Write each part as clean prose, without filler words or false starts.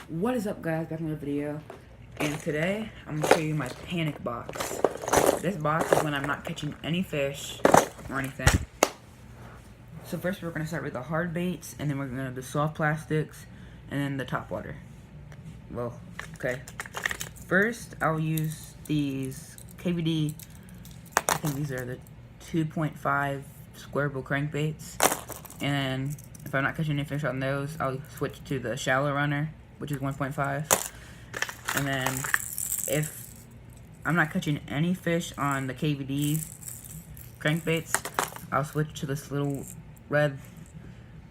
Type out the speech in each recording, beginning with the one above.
What is up, guys? Back in another video, and today I'm gonna show you my panic box. This box is when I'm not catching any fish or anything. So first we're gonna start with the hard baits, and then we're gonna do the soft plastics, and then the top water. Well, okay. First, I'll use these KVD. I think these are the 2.5 square bill crankbaits, and if I'm not catching any fish on those, I'll switch to the shallow runner, which is 1.5. And then if I'm not catching any fish on the KVD crankbaits, I'll switch to this little red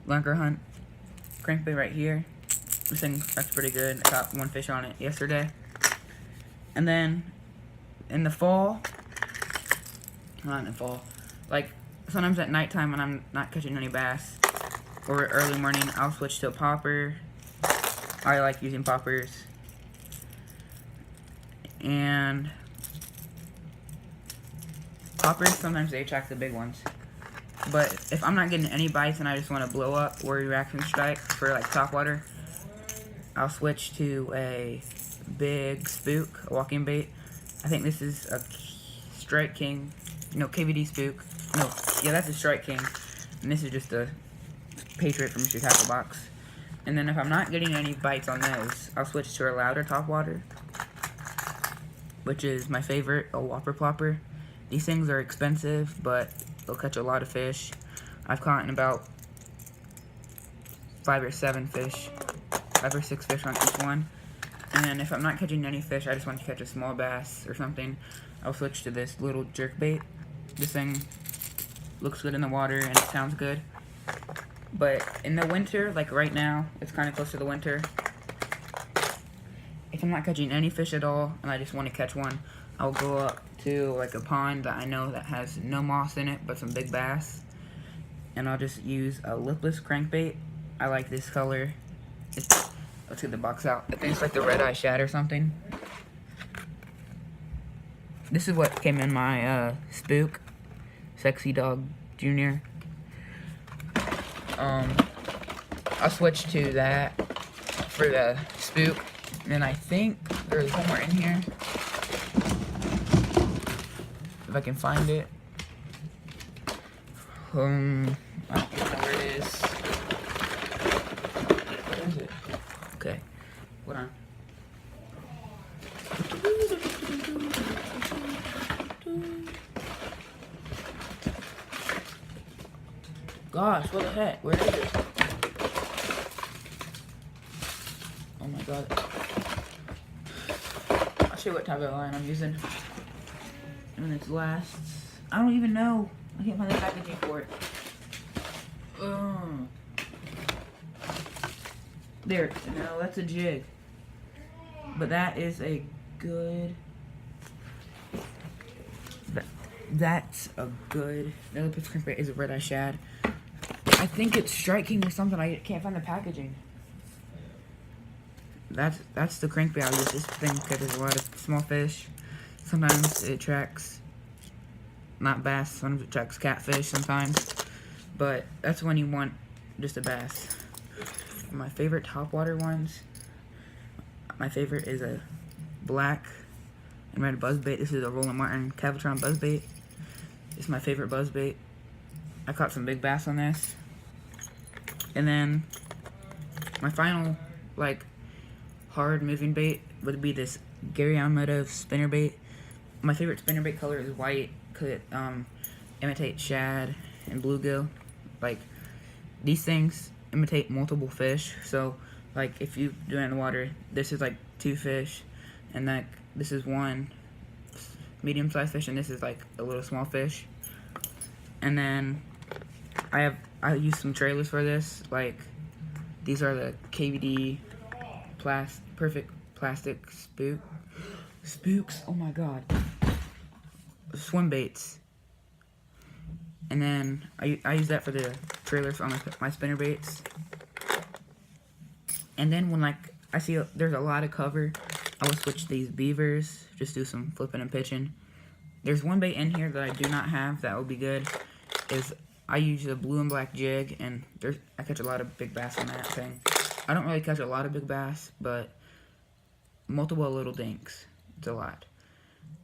Lunker Hunt crankbait right here. This thing, that's pretty good. I caught one fish on it yesterday. And then in the fall, not in the fall, like sometimes at nighttime when I'm not catching any bass, or early morning, I'll switch to a popper. I like using poppers. And poppers, sometimes they attract the big ones. But if I'm not getting any bites and I just want to blow up or reaction strike for like topwater, I'll switch to a big spook, a walking bait. I think this is a Strike King, no, KVD spook. No, yeah, that's a Strike King. And this is just a Patriot from Mr. Tackle Box. And then if I'm not getting any bites on those, I'll switch to a louder topwater, which is my favorite, a Whopper Plopper. These things are expensive, but they'll catch a lot of fish. I've caught in about 5 or 6 fish on each one. And then if I'm not catching any fish, I just want to catch a small bass or something, I'll switch to this little jerk bait. This thing looks good in the water and it sounds good. But in the winter, like right now, it's kind of close to the winter. If I'm not catching any fish at all and I just want to catch one, I'll go up to like a pond that I know that has no moss in it but some big bass, and I'll just use a lipless crankbait. I like this color. Let's get the box out. I think it's like the Red Eye Shad or something. This is what came in my spook, Sexy Dog Jr. I'll switch to that for the spook, and then I think there's one more in here, if I can find it. I don't even know where it is. Where is it? Okay, hold on. Gosh, what the heck? Where is it? Oh my god. I'll show you what type of line I'm using. And it's lasts. I don't even know. I can't find the packaging for it. There. No, that's a jig. But that is a good... That's a good... The other picture crankbait is a Red Eye Shad. I think it's Strike King or something. I can't find the packaging. That's the crankbait I use. This thing catches a lot of small fish. Sometimes it attracts not bass. Sometimes it attracts catfish. Sometimes, but that's when you want just a bass. My favorite topwater ones. My favorite is a black and red buzzbait. This is a Roland Martin Cavatron buzzbait. This is my favorite buzzbait. I caught some big bass on this. And then my final, like, hard moving bait would be this Gary Yamamoto spinnerbait. My favorite spinnerbait color is white because it imitates shad and bluegill. Like, these things imitate multiple fish. So, like, if you do it in the water, this is like 2 fish, and like this is 1 medium-sized fish, and this is like a little small fish. And then I use some trailers for this. Like, these are the KVD Perfect Plastic Spooks. Oh my god. Swim baits. And then I use that for the trailers on my spinner baits. And then when like I see there's a lot of cover, I will switch to these beavers. Just do some flipping and pitching. There's one bait in here that I do not have that would be good. I use a blue and black jig, and I catch a lot of big bass on that thing. I don't really catch a lot of big bass, but multiple little dinks. It's a lot.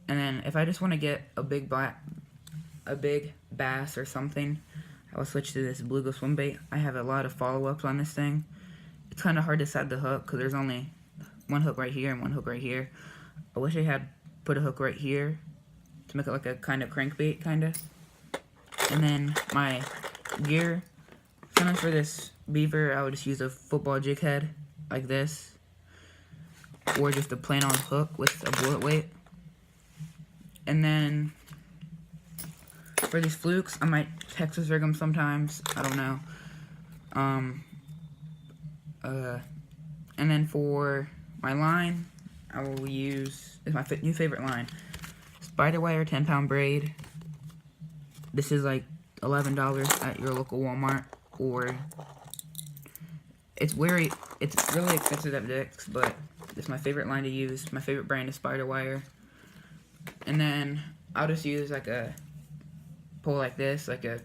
And then if I just want to get a big bass or something, I will switch to this bluegill swim bait. I have a lot of follow-ups on this thing. It's kind of hard to set the hook because there's only one hook right here and one hook right here. I wish I had put a hook right here to make it like a kind of crankbait, kind of. And then my gear, sometimes for this beaver, I would just use a football jig head like this, or just a plain on hook with a bullet weight. And then for these flukes, I might Texas rig them sometimes. I don't know. And then for my line, I will use, it's my new favorite line, Spiderwire 10-pound braid. This is like $11 at your local Walmart, or it's really expensive at Dick's, but it's my favorite line to use. My favorite brand is Spiderwire. And then I'll just use like a pole like this, like a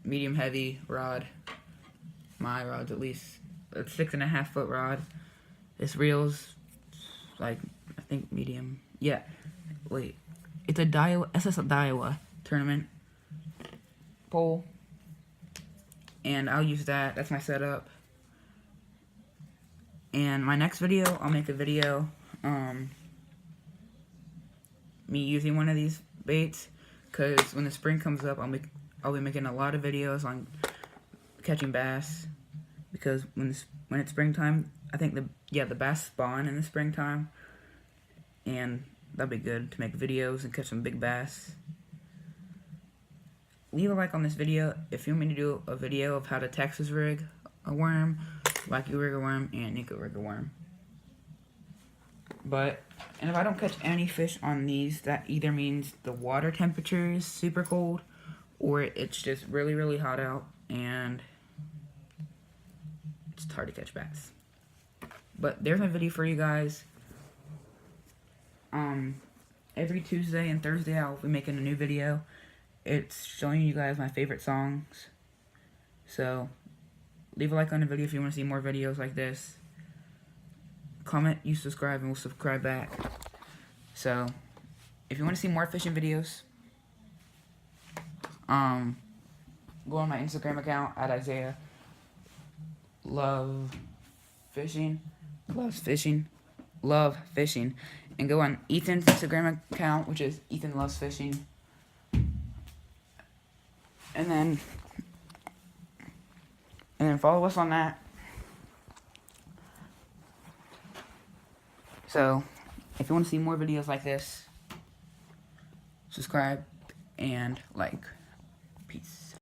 medium heavy rod. My rod's at least a 6.5 foot rod. This reel's like, I think medium. Yeah, wait, it's a Daiwa tournament pole, and I'll use that. That's my setup. And my next video, I'll make a video me using one of these baits, because when the spring comes up, I'll be making a lot of videos on catching bass, because when it's springtime, I think the bass spawn in the springtime, and that'd be good to make videos and catch some big bass. Leave a like on this video if you want me to do a video of how to Texas rig a worm, Wacky rig a worm, and Nico rig a worm. And if I don't catch any fish on these, that either means the water temperature is super cold, or it's just really, really hot out, and it's hard to catch bass. But there's my video for you guys. Every Tuesday and Thursday I'll be making a new video. It's showing you guys my favorite songs. So, leave a like on the video if you want to see more videos like this. Comment, you subscribe, and we'll subscribe back. So, if you want to see more fishing videos, go on my Instagram account at Isaiah Love Fishing, and go on Ethan's Instagram account, which is Ethan Loves Fishing, and then follow us on that. So, if you want to see more videos like this, subscribe and like. Peace.